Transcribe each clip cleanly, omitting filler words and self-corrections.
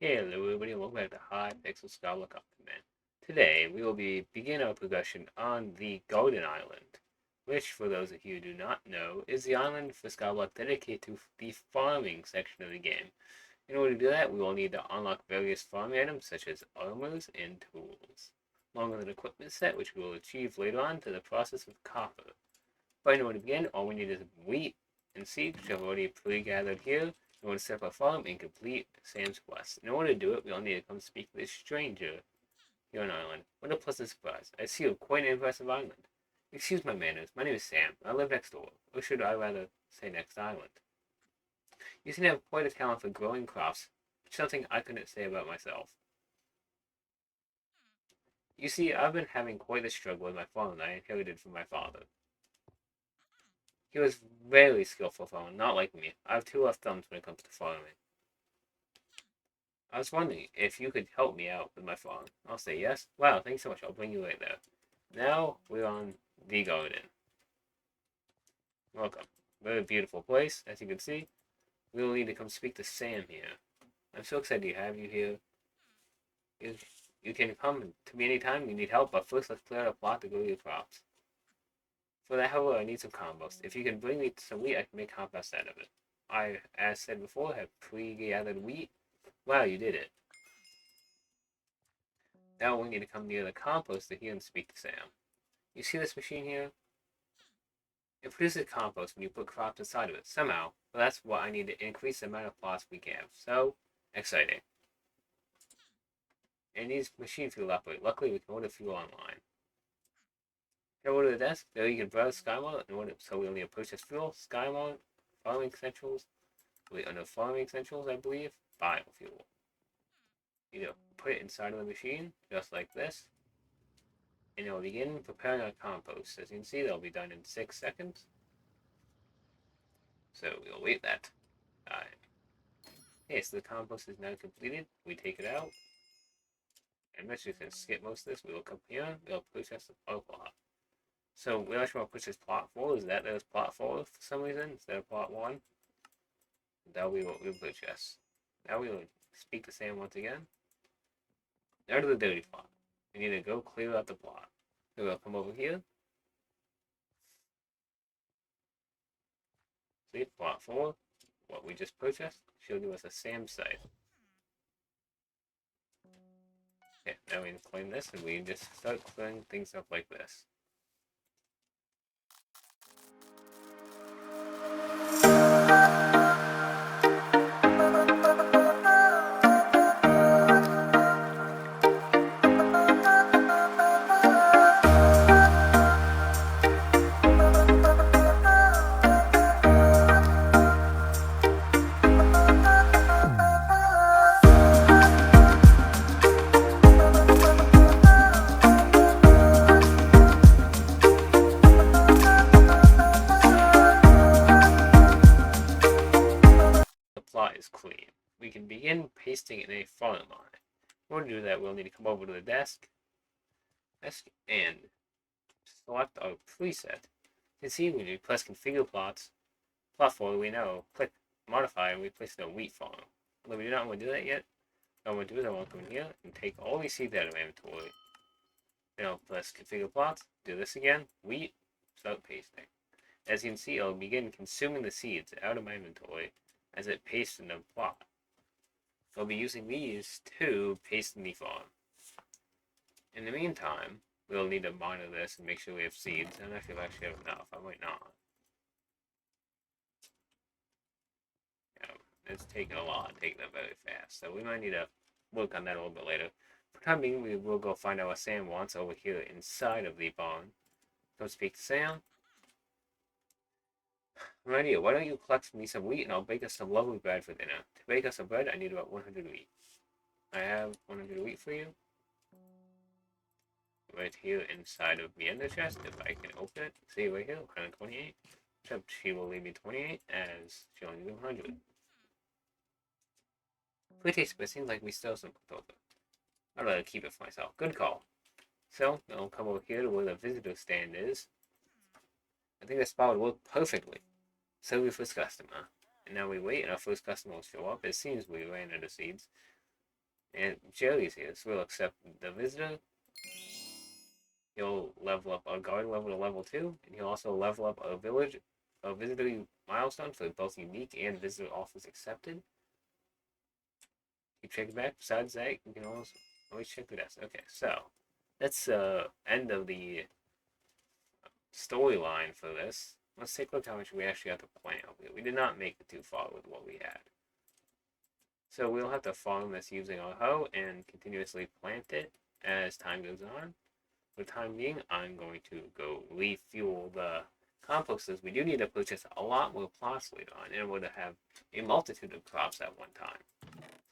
Hello everybody and welcome back to Hypixel Skyblock Ironman. Today we will be begin our progression on the Golden Island, which for those of you who do not know is the island for Skyblock dedicated to the farming section of the game. In order to do that, we will need to unlock various farming items such as armors and tools, along with an equipment set which we will achieve later on to the process of copper. But in order to begin, all we need is wheat and seeds, which I've already pre-gathered here, in order to set up a farm and complete Sam's quest. In order to do it, we'll need to come speak to this stranger here on island. What a pleasant surprise. I see you quite an impressive island. Excuse my manners, my name is Sam. I live next door. Or should I rather say next island? You seem to have quite a talent for growing crops, which is something I couldn't say about myself. You see, I've been having quite a struggle with my farm that I inherited from my father. He was very skillful farmer, not like me. I have two left thumbs when it comes to farming. I was wondering if you could help me out with my farm. I'll say yes. Wow, thanks so much. I'll bring you right there. Now we're on the garden. Welcome. Very beautiful place, as you can see. We will need to come speak to Sam here. I'm so excited to have you here. You can come to me anytime you need help, but first let's clear out a plot to grow your crops. For that, however, I need some compost. If you can bring me some wheat, I can make compost out of it. I, as said before, have pre-gathered wheat. Wow, you did it. Now we need to come near the composter here and speak to Sam. You see this machine here? It produces compost when you put crops inside of it, somehow. But that's what I need to increase the amount of plots we can have. So, exciting. And these machines fuel operate. Luckily, we can order fuel online. Head over to the desk. There you can browse Skymart in order. So we'll need to purchase fuel, Skymart, farming essentials. Under farming essentials, I believe, biofuel. You know, put it inside of the machine, just like this. And it will begin preparing our compost. As you can see, that'll be done in 6 seconds. So we'll wait that time. Okay, so the compost is now completed. We take it out. And let's just skip most of this. We will come here. We'll process the plot. So we actually want to push this plot 4. Is that there's plot 4 for some reason instead of plot 1? That'll be what we'll purchase. Now we will speak to Sam once again. Out of the dirty plot. We need to go clear out the plot. So we'll come over here. See, plot 4, what we just purchased, should give us a Sam site. Okay, now we can claim this and we just start clearing things up like this. Is clean. We can begin pasting in a farm line. In order to do that, we'll need to come over to the desk and select our preset. You can see when you press configure plots, plot 4, we know, click modify, and we place it in a wheat farm. Although we do not want to do that yet, what I want to do is I want to come in here and take all these seeds out of my inventory. Then I'll press configure plots, do this again, wheat, start pasting. As you can see, I'll begin consuming the seeds out of my inventory as it pastes in the plot. So I'll be using these to paste in the farm. In the meantime, we'll need to monitor this and make sure we have seeds. I'm not sure if I actually have enough. I might not. Yeah, it's taking a lot, taking them very fast. So we might need to work on that a little bit later. For the time being, we will go find out what Sam wants over here inside of the barn. Go speak to Sam. An idea, why don't you collect me some wheat and I'll bake us some lovely bread for dinner. To bake us some bread, I need about 100 wheat. I have 100 wheat for you. Right here inside of the ender chest, if I can open it. See right here, 128. Except she will leave me 28 as she only needs 100. Pretty tasty, but it seems like we still have some left over. I'd rather keep it for myself. Good call. So, I'll come over here to where the visitor stand is. I think this spot would work perfectly. Serve your first customer. And now we wait and our first customer will show up. It seems we ran out of seeds. And Jerry's here, so we'll accept the visitor. He'll level up our guard level to level 2, and he'll also level up a visitor milestone for both unique and visitor offers accepted. Keep checking back. Besides that, you can always check the desk. Okay, so that's end of the storyline for this. Let's take a look how much we actually have to plant over here. We did not make it too far with what we had. So we'll have to farm this using our hoe and continuously plant it as time goes on. For the time being, I'm going to go refuel the composters. We do need to purchase a lot more plots later on in order to have a multitude of crops at one time.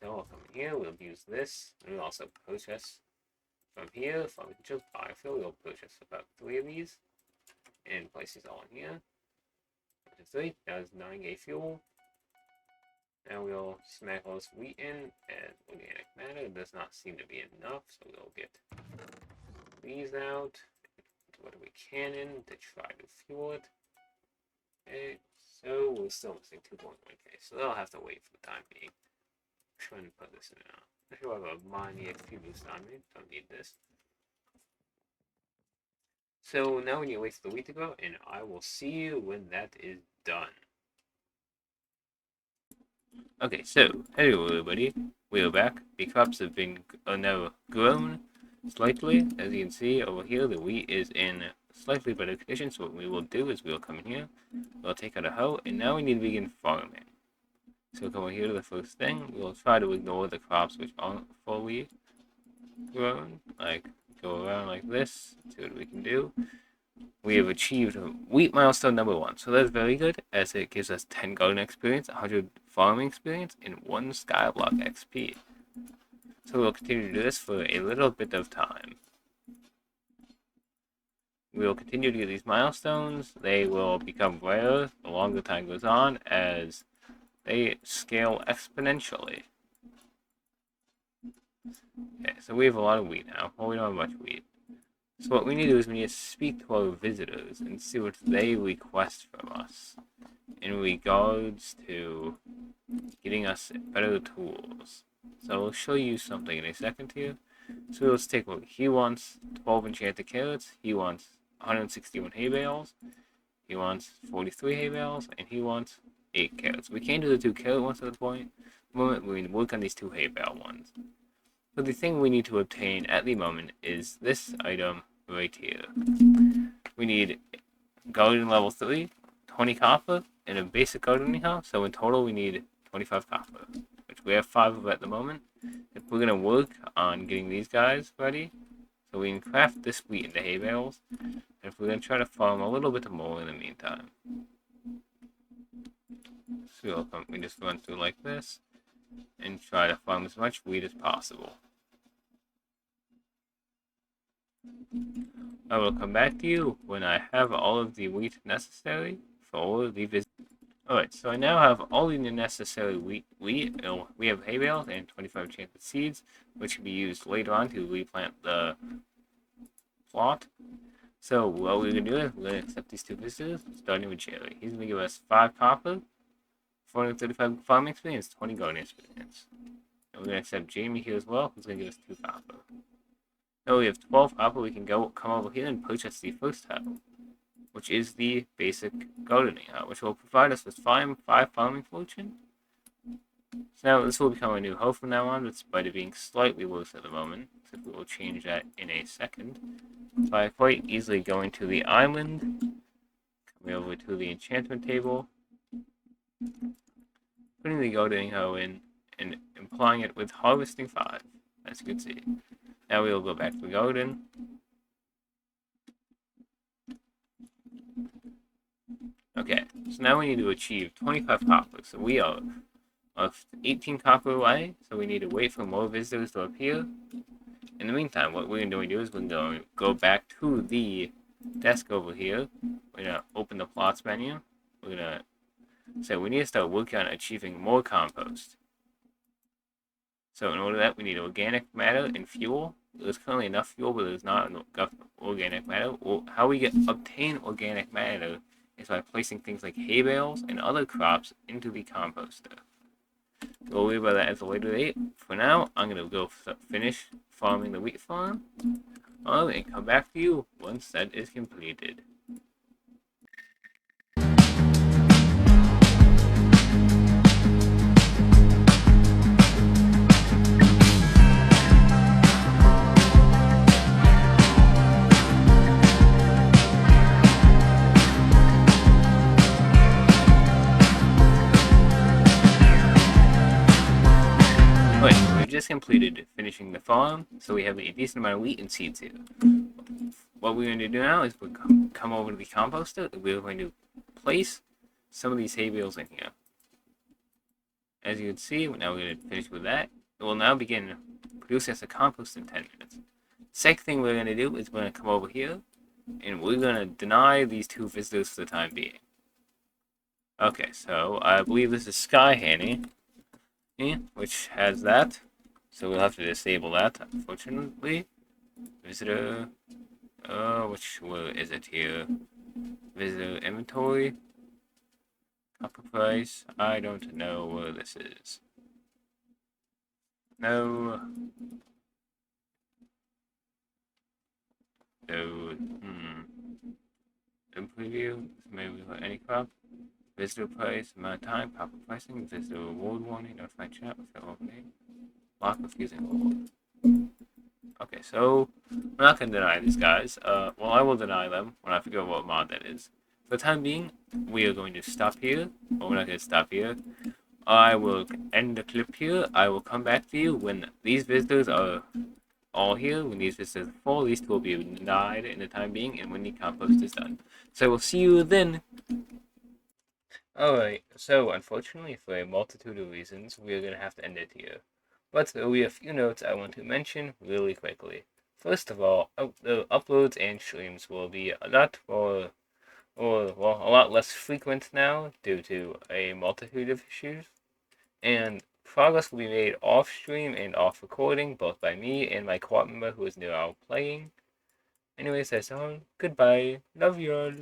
So we'll come in here, we'll use this, and we'll also purchase from here, from just biofuel, we'll purchase about 3 of these, and place these all in here. 3, that is 9 fuel. Now we'll smack all this wheat in, and organic matter. It does not seem to be enough, so we'll get these out, what we can in to try to fuel it. Okay, so we're still missing 2.1k, so they'll have to wait for the time being. Trying to put this in now. I should have a mine XP boost on me, don't need this. So now we need to wait for the wheat to grow, and I will see you when that is done. Okay, so hello everybody, we are back. The crops have been now grown slightly. As you can see over here, the wheat is in slightly better condition. So what we will do is we'll come in here, we'll take out a hoe, and now we need to begin farming. So we'll come over here to the first thing. We'll try to ignore the crops which aren't fully grown, like go around like this, see what we can do. We have achieved wheat milestone number 1, so that's very good, as it gives us 10 garden experience, 100 farming experience, and 1 skyblock XP. So we'll continue to do this for a little bit of time. We will continue to get these milestones. They will become rarer the longer time goes on, as they scale exponentially. Okay, so we have a lot of wheat now. Well, we don't have much wheat. So what we need to do is we need to speak to our visitors and see what they request from us in regards to getting us better tools. So I'll show you something in a second here. So let's take a look. He wants 12 enchanted carrots. He wants 161 hay bales. He wants 43 hay bales, and he wants 8 carrots. We can't do the 2 carrot ones at the moment. We need to work on these 2 hay bale ones. So the thing we need to obtain at the moment is this item right here. We need garden level 3, 20 copper, and a basic gardening house. So in total we need 25 copper, which we have 5 of at the moment. If we're going to work on getting these guys ready, so we can craft this wheat into hay bales, and if we're going to try to farm a little bit more in the meantime. So we just run through like this, and try to farm as much wheat as possible. I will come back to you when I have all of the wheat necessary for all of the visitors. Alright, so I now have all the necessary wheat. We have hay bales and 25 enchanted seeds, which can be used later on to replant the plot. So what we're going to do is we're going to accept these 2 visitors, starting with Jerry. He's going to give us 5 copper, 435 farming experience, 20 gardening experience. And we're going to accept Jamie here as well, who's going to give us 2 copper. Now we have 12 copper. We can come over here and purchase the first hoe, which is the basic gardening hoe, which will provide us with 5 farming fortune. So now this will become a new hoe from now on, despite it being slightly worse at the moment. So we will change that in a second by quite easily going to the island, coming over to the enchantment table, putting the gardening hoe in, and applying it with harvesting 5, as you can see. Now we will go back to the garden. Okay, so now we need to achieve 25 copper. So we are 18 copper away, so we need to wait for more visitors to appear. In the meantime, what we're going to do is we're going to go back to the desk over here. We're going to open the plots menu. We're going to say we need to start working on achieving more compost. So in order to that, we need organic matter and fuel. There's currently enough fuel, but there's not enough organic matter. How we obtain organic matter is by placing things like hay bales and other crops into the composter. We'll worry about that at a later date. For now, I'm gonna go finish farming the wheat farm, and come back to you once that is completed. Alright, we've just completed finishing the farm, so we have a decent amount of wheat and seeds here. What we're going to do now is we'll come over to the composter, and we're going to place some of these hay bales in here. As you can see, now we're going to finish with that. It will now begin producing us a compost in 10 minutes. Second thing we're going to do is we're going to come over here, and we're going to deny these two visitors for the time being. Okay, so I believe this is Sky Hanny, which has that. So we'll have to disable that, unfortunately. Visitor, where is it here? Visitor inventory. Copper price, I don't know where this is. No. No, in preview, maybe for any crop. Visitor price, amount of time, proper pricing, visitor reward warning, notify chat with the opening. Lock refusing reward. Okay, so we're not going to deny these guys. Well, I will deny them when I figure out what mod that is. For the time being, we are going to stop here. Well, we're not going to stop here. I will end the clip here. I will come back to you when these visitors are all here. When these visitors are full, these two will be denied in the time being, and when the compost is done. So we'll see you then. Alright, so unfortunately, for a multitude of reasons, we are going to have to end it here. But we have a few notes I want to mention really quickly. First of all, the uploads and streams will be a lot more, a lot less frequent now due to a multitude of issues. And progress will be made off stream and off recording, both by me and my co-op member who is now playing. Anyways, that's all. Goodbye. Love you all.